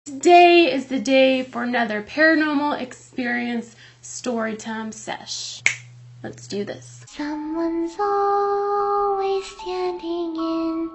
Today is the day for another paranormal experience story time sesh. Let's do this. Someone's always standing in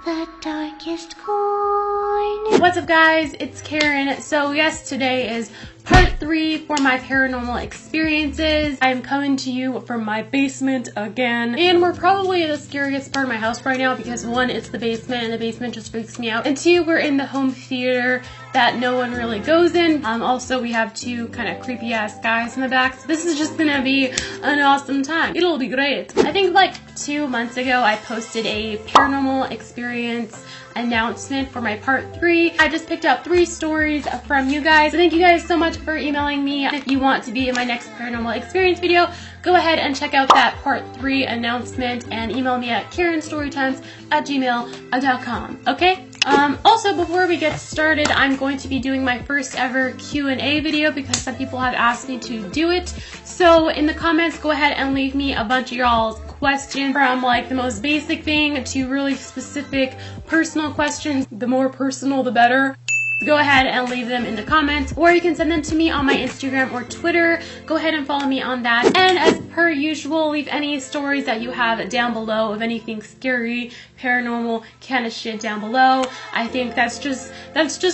the darkest corner. What's up, guys? It's Karen. So yes, today is part 3 for my paranormal experiences. I'm coming to you from my basement again. And we're probably in the scariest part of my house right now because 1, it's the basement and the basement just freaks me out. And 2, we're in the home theater that no one really goes in. Also, we have 2 kind of creepy ass guys in the back. So this is just gonna be an awesome time. It'll be great. I think like 2 months ago, I posted a paranormal experience announcement for my part 3. I just picked up 3 stories from you guys. So thank you guys so much for emailing me. If you want to be in my next paranormal experience video, go ahead and check out that part 3 announcement and email me at karenstorytimes@gmail.com. Okay? Also, before we get started, I'm going to be doing my first ever Q&A video because some people have asked me to do it. So in the comments, go ahead and leave me a bunch of y'all's questions, from like the most basic thing to really specific personal questions. The more personal, the better. Go ahead and leave them in the comments, or you can send them to me on my Instagram or Twitter. Go ahead and follow me on that. And as per usual, leave any stories that you have down below of anything scary, paranormal kind of shit down below. I think that's just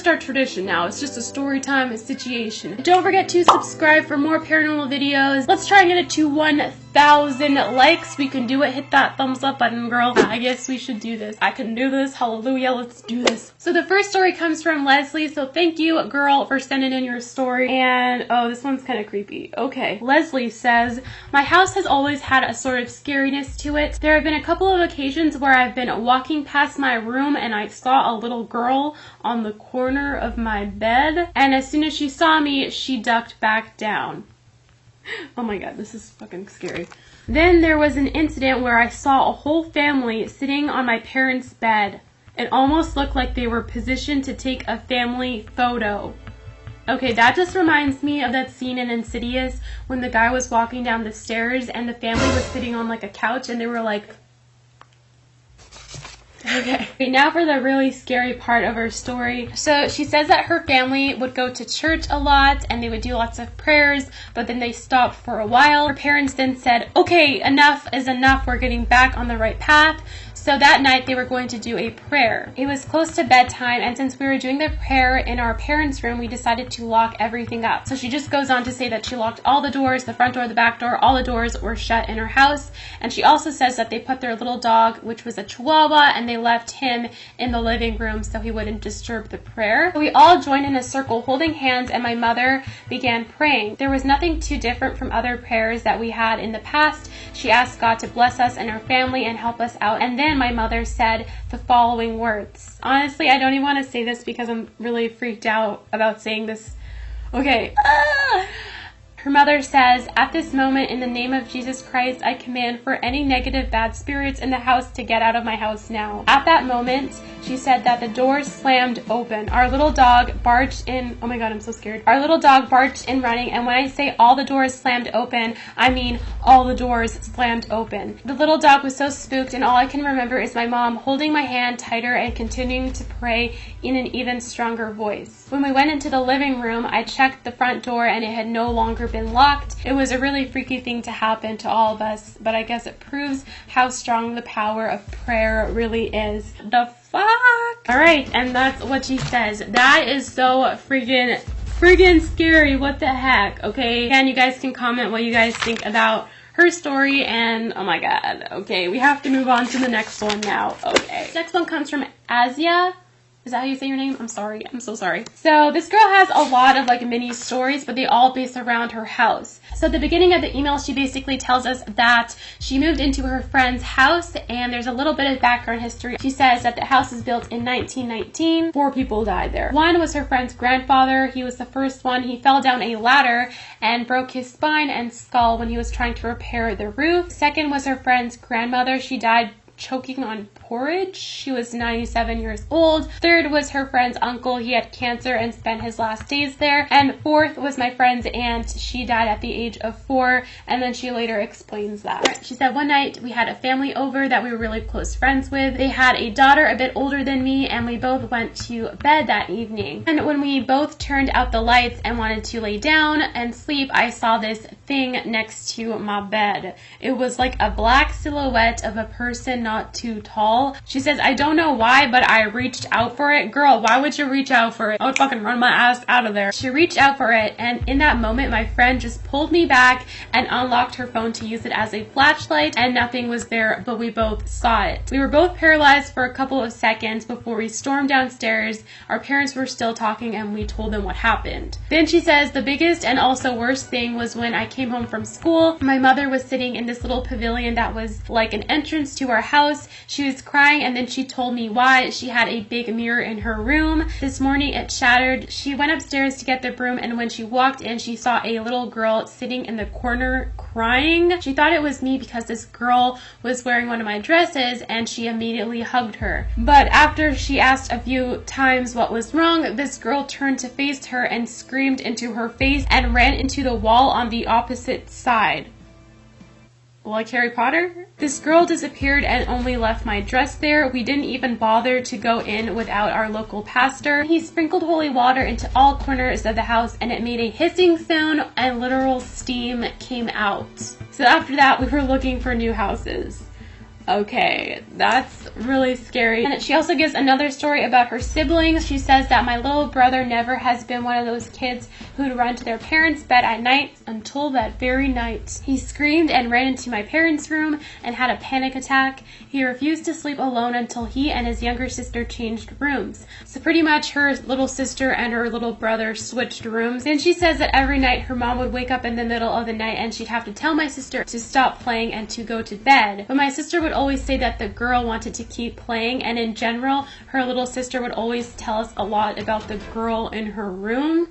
our tradition now. It's just a story time situation. Don't forget to subscribe for more paranormal videos. Let's try and get it to 1,000 likes. We can do it. Hit that thumbs up button, girl. I guess we should do this. I can do this. Hallelujah. Let's do this. So the first story comes from Leslie. So thank you, girl, for sending in your story. And oh, this one's kind of creepy. Okay. Leslie says, my house has always had a sort of scariness to it. There have been a couple of occasions where I've been walking past my room and I saw a little girl on the corner of my bed. And as soon as she saw me, she ducked back down. Oh my god, this is fucking scary. Then there was an incident where I saw a whole family sitting on my parents' bed. It almost looked like they were positioned to take a family photo. Okay, that just reminds me of that scene in Insidious when the guy was walking down the stairs and the family was sitting on like a couch and they were like... Okay, now for the really scary part of her story. So she says that her family would go to church a lot and they would do lots of prayers, but then they stopped for a while. Her parents then said, okay, enough is enough, we're getting back on the right path. So that night they were going to do a prayer. It was close to bedtime, and since we were doing the prayer in our parents' room, we decided to lock everything up. So she just goes on to say that she locked all the doors, the front door, the back door, all the doors were shut in her house. And she also says that they put their little dog, which was a Chihuahua, and they left him in the living room so he wouldn't disturb the prayer. So we all joined in a circle holding hands, and my mother began praying. There was nothing too different from other prayers that we had in the past. She asked God to bless us and our family and help us out. And then my mother said the following words. Honestly, I don't even want to say this because I'm really freaked out about saying this. Okay. Her mother says, at this moment, in the name of Jesus Christ, I command for any negative bad spirits in the house to get out of my house now. At that moment, she said that the doors slammed open. Our little dog barged in. Oh my god, I'm so scared. Our little dog barged in running, and when I say all the doors slammed open, I mean all the doors slammed open. The little dog was so spooked, and all I can remember is my mom holding my hand tighter and continuing to pray in an even stronger voice. When we went into the living room, I checked the front door, and it had no longer been locked. It was a really freaky thing to happen to all of us, but I guess it proves how strong the power of prayer really is. The fuck? Alright, and that's what she says. That is so friggin' scary. What the heck? Okay, again, you guys can comment what you guys think about her story, and oh my god. Okay, we have to move on to the next one now. Okay. Next one comes from Asia. Is that how you say your name? I'm sorry. I'm so sorry. So this girl has a lot of like mini stories, but they all base around her house. So at the beginning of the email, she basically tells us that she moved into her friend's house, and there's a little bit of background history. She says that the house was built in 1919. 4 people died there. One was her friend's grandfather. He was the first one. He fell down a ladder and broke his spine and skull when he was trying to repair the roof. Second was her friend's grandmother. She died choking on porridge. She was 97 years old. Third was her friend's uncle. He had cancer and spent his last days there. And fourth was my friend's aunt. She died at the age of 4, and then she later explains that. She said, one night we had a family over that we were really close friends with. They had a daughter a bit older than me, and we both went to bed that evening. And when we both turned out the lights and wanted to lay down and sleep, I saw this thing next to my bed. It was like a black silhouette of a person not too tall. She says, I don't know why, but I reached out for it. Girl, why would you reach out for it? I would fucking run my ass out of there. She reached out for it, and in that moment, my friend just pulled me back and unlocked her phone to use it as a flashlight, and nothing was there, but we both saw it. We were both paralyzed for a couple of seconds before we stormed downstairs. Our parents were still talking, and we told them what happened. Then she says, the biggest and also worst thing was when I came home from school. My mother was sitting in this little pavilion that was like an entrance to our house. She was crying, and then she told me why. She had a big mirror in her room. This morning it shattered. She went upstairs to get the broom, and when she walked in, she saw a little girl sitting in the corner crying. She thought it was me because this girl was wearing one of my dresses, and she immediately hugged her. But after she asked a few times what was wrong, this girl turned to face her and screamed into her face and ran into the wall on the opposite side. Like Harry Potter? This girl disappeared and only left my dress there. We didn't even bother to go in without our local pastor. He sprinkled holy water into all corners of the house, and it made a hissing sound and literal steam came out. So after that, we were looking for new houses. Okay, that's really scary. And she also gives another story about her siblings. She says that my little brother never has been one of those kids who'd run to their parents' bed at night until that very night. He screamed and ran into my parents' room and had a panic attack. He refused to sleep alone until he and his younger sister changed rooms. So pretty much her little sister and her little brother switched rooms. And she says that every night her mom would wake up in the middle of the night and she'd have to tell my sister to stop playing and to go to bed. But my sister would always say that the girl wanted to keep playing, and in general, her little sister would always tell us a lot about the girl in her room.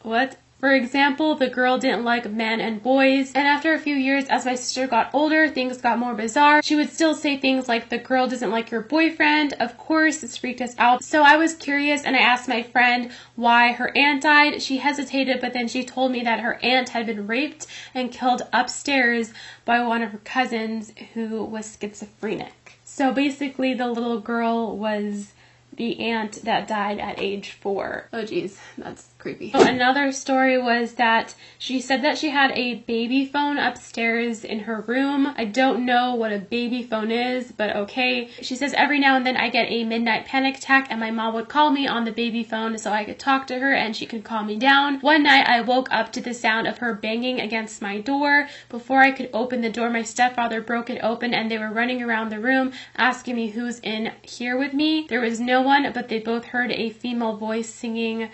What? For example, the girl didn't like men and boys, and after a few years, as my sister got older, things got more bizarre. She would still say things like, the girl doesn't like your boyfriend. Of course, this freaked us out. So I was curious, and I asked my friend why her aunt died. She hesitated, but then she told me that her aunt had been raped and killed upstairs by one of her cousins who was schizophrenic. So basically, the little girl was the aunt that died at age 4. Oh geez, that's creepy. So another story was that she said that she had a baby phone upstairs in her room. I don't know what a baby phone is, but okay. She says every now and then I get a midnight panic attack, and my mom would call me on the baby phone so I could talk to her and she could calm me down. One night I woke up to the sound of her banging against my door. Before I could open the door, my stepfather broke it open and they were running around the room asking me who's in here with me. There was no one, but they both heard a female voice singing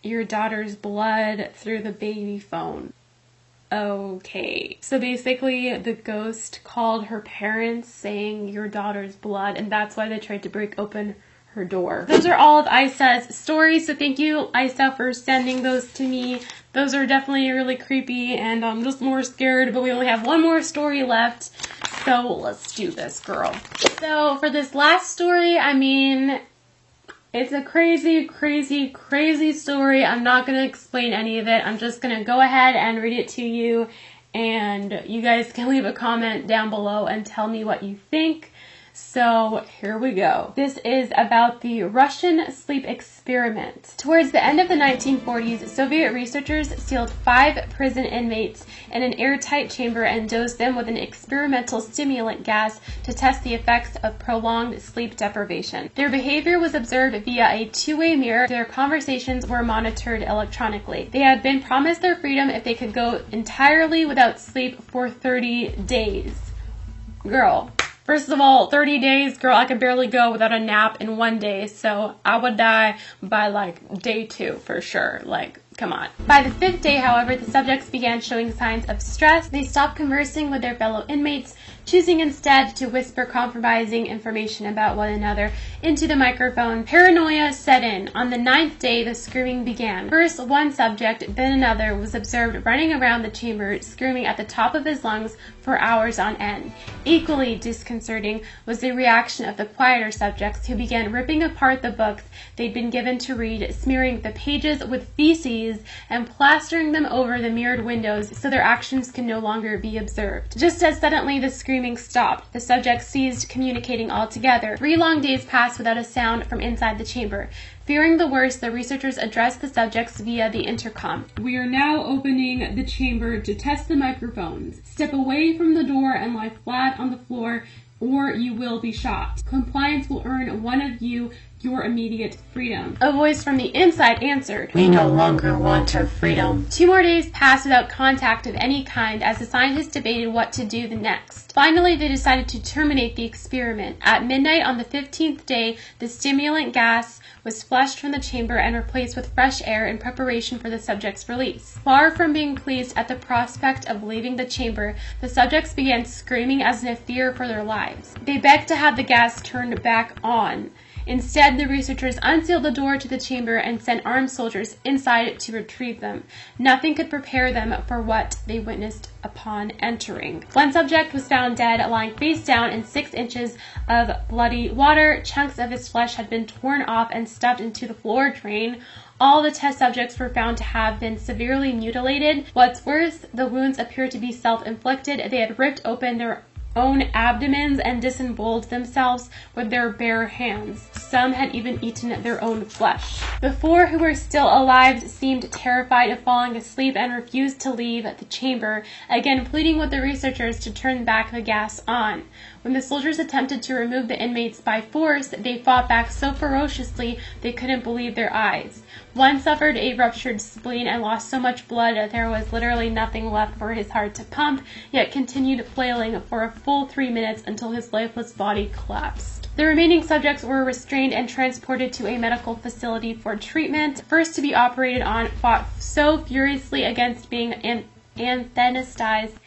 your daughter's blood through the baby phone. Okay. So basically the ghost called her parents saying your daughter's blood, and that's why they tried to break open her door. Those are all of Isa's stories, so thank you, Isa, for sending those to me. Those are definitely really creepy, and I'm just more scared, but we only have one more story left, so let's do this, girl. So for this last story, I mean, it's a crazy, crazy, crazy story. I'm not going to explain any of it. I'm just going to go ahead and read it to you, and you guys can leave a comment down below and tell me what you think. So here we go. This is about the Russian sleep experiment. Towards the end of the 1940s, Soviet researchers sealed 5 prison inmates in an airtight chamber and dosed them with an experimental stimulant gas to test the effects of prolonged sleep deprivation. Their behavior was observed via a two-way mirror. Their conversations were monitored electronically. They had been promised their freedom if they could go entirely without sleep for 30 days. Girl. First of all, 30 days, girl, I could barely go without a nap in 1 day, so I would die by like day 2 for sure. Like, come on. By the 5th day, however, the subjects began showing signs of stress. They stopped conversing with their fellow inmates, choosing instead to whisper compromising information about one another into the microphone. Paranoia set in. On the 9th day, the screaming began. First one subject, then another, was observed running around the chamber, screaming at the top of his lungs for hours on end. Equally disconcerting was the reaction of the quieter subjects, who began ripping apart the books they'd been given to read, smearing the pages with feces and plastering them over the mirrored windows so their actions could no longer be observed. Just as suddenly the screaming stopped, the subjects ceased communicating altogether. 3 long days passed without a sound from inside the chamber. Fearing the worst, the researchers addressed the subjects via the intercom. "We are now opening the chamber to test the microphones. Step away from the door and lie flat on the floor, or you will be shot. Compliance will earn one of you your immediate freedom." A voice from the inside answered, "We no longer want our freedom." 2 more days passed without contact of any kind as the scientists debated what to do the next. Finally, they decided to terminate the experiment. At midnight on the 15th day, the stimulant gas was flushed from the chamber and replaced with fresh air in preparation for the subjects' release. Far from being pleased at the prospect of leaving the chamber, the subjects began screaming as in a fear for their lives. They begged to have the gas turned back on. Instead, the researchers unsealed the door to the chamber and sent armed soldiers inside to retrieve them. Nothing could prepare them for what they witnessed upon entering. One subject was found dead, lying face down in 6 inches of bloody water. Chunks of his flesh had been torn off and stuffed into the floor drain. All the test subjects were found to have been severely mutilated. What's worse, the wounds appeared to be self-inflicted. They had ripped open their own abdomens and disemboweled themselves with their bare hands. Some had even eaten their own flesh. The 4 who were still alive seemed terrified of falling asleep and refused to leave the chamber, again pleading with the researchers to turn back the gas on. When the soldiers attempted to remove the inmates by force, they fought back so ferociously they couldn't believe their eyes. One suffered a ruptured spleen and lost so much blood that there was literally nothing left for his heart to pump, yet continued flailing for a full 3 minutes until his lifeless body collapsed. The remaining subjects were restrained and transported to a medical facility for treatment. First to be operated on, fought so furiously against being anesthetized,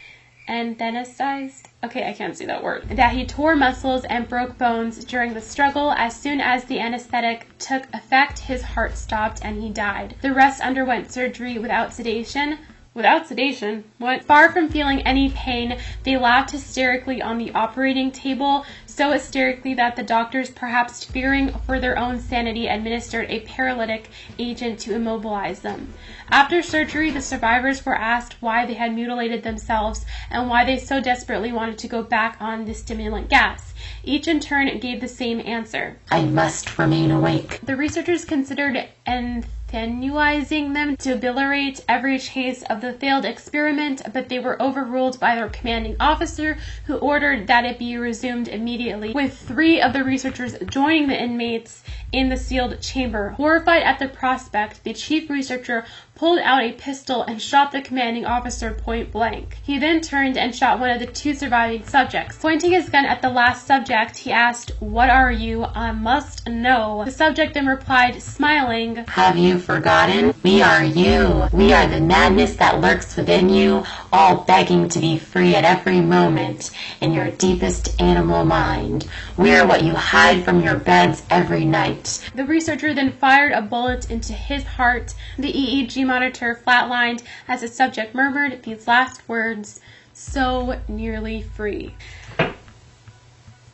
okay, I can't say that word, that he tore muscles and broke bones during the struggle. As soon as the anesthetic took effect, his heart stopped and he died. The rest underwent surgery without sedation. Without sedation? What? Far from feeling any pain, they laughed hysterically on the operating table, so hysterically that the doctors, perhaps fearing for their own sanity, administered a paralytic agent to immobilize them. After surgery, the survivors were asked why they had mutilated themselves and why they so desperately wanted to go back on the stimulant gas. Each in turn gave the same answer: "I must remain awake." The researchers considered anthenuizing them to obviate every trace of the failed experiment, but they were overruled by their commanding officer, who ordered that it be resumed immediately, with 3 of the researchers joining the inmates in the sealed chamber. Horrified at the prospect, the chief researcher pulled out a pistol and shot the commanding officer point blank. He then turned and shot one of the 2 surviving subjects. Pointing his gun at the last subject, he asked, "What are you? I must know." The subject then replied, smiling, "Have you forgotten? We are you. We are the madness that lurks within you, all begging to be free at every moment in your deepest animal mind. We are what you hide from your beds every night." The researcher then fired a bullet into his heart. The EEG monitor flatlined as the subject murmured these last words, "So nearly free."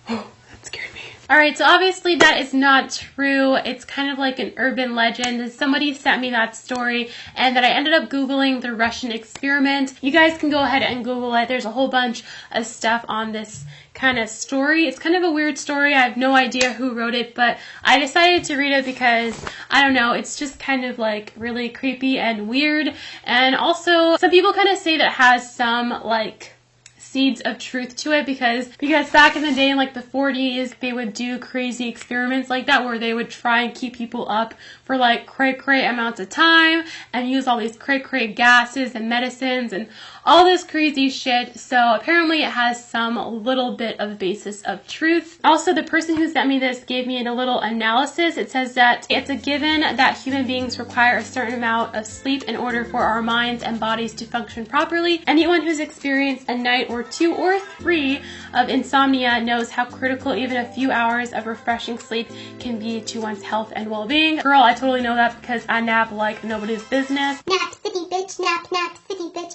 Oh, that scared me. Alright, so obviously that is not true. It's kind of like an urban legend. Somebody sent me that story, and then I ended up Googling the Russian experiment. You guys can go ahead and Google it. There's a whole bunch of stuff on this kind of story. It's kind of a weird story. I have no idea who wrote it, but I decided to read it because, I don't know, it's just kind of like really creepy and weird. And also, some people kind of say that it has some like seeds of truth to it because back in the day in like the 40s, they would do crazy experiments like that where they would try and keep people up for like cray amounts of time and use all these cray gases and medicines and all this crazy shit. So apparently it has some little bit of basis of truth. Also, the person who sent me this gave me a little analysis. It says that it's a given that human beings require a certain amount of sleep in order for our minds and bodies to function properly. Anyone who's experienced a night or 2 or 3 of insomnia knows how critical even a few hours of refreshing sleep can be to one's health and well-being. Girl, I totally know that because I nap like nobody's business. Nap city bitch, nap city bitch.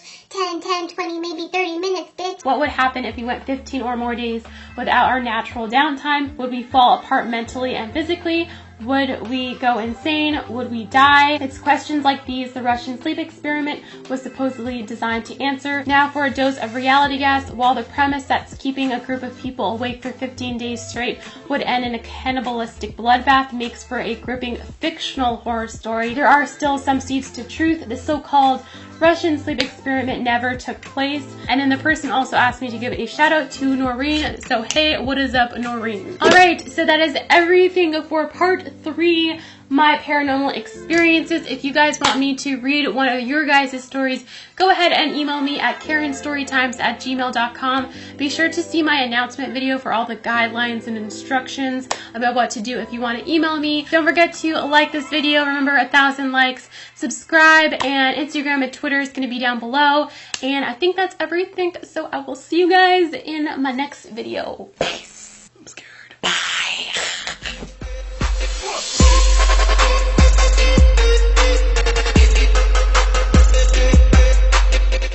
10, 20, maybe 30 minutes, bitch. What would happen if we went 15 or more days without our natural downtime? Would we fall apart mentally and physically? Would we go insane? Would we die? It's questions like these the Russian sleep experiment was supposedly designed to answer. Now for a dose of reality gas. While the premise that's keeping a group of people awake for 15 days straight would end in a cannibalistic bloodbath makes for a gripping fictional horror story, there are still some seeds to truth. The so-called Russian sleep experiment never took place. And then the person also asked me to give a shout out to Noreen. So hey, what is up, Noreen? Alright, so that is everything for part 3, my paranormal experiences. If you guys want me to read one of your guys' stories, go ahead and email me at karenstorytimes@gmail.com. Be sure to see my announcement video for all the guidelines and instructions about what to do if you want to email me. Don't forget to like this video. Remember, 1,000 likes. Subscribe, and Instagram and Twitter is going to be down below. And I think that's everything. So I will see you guys in my next video. Peace.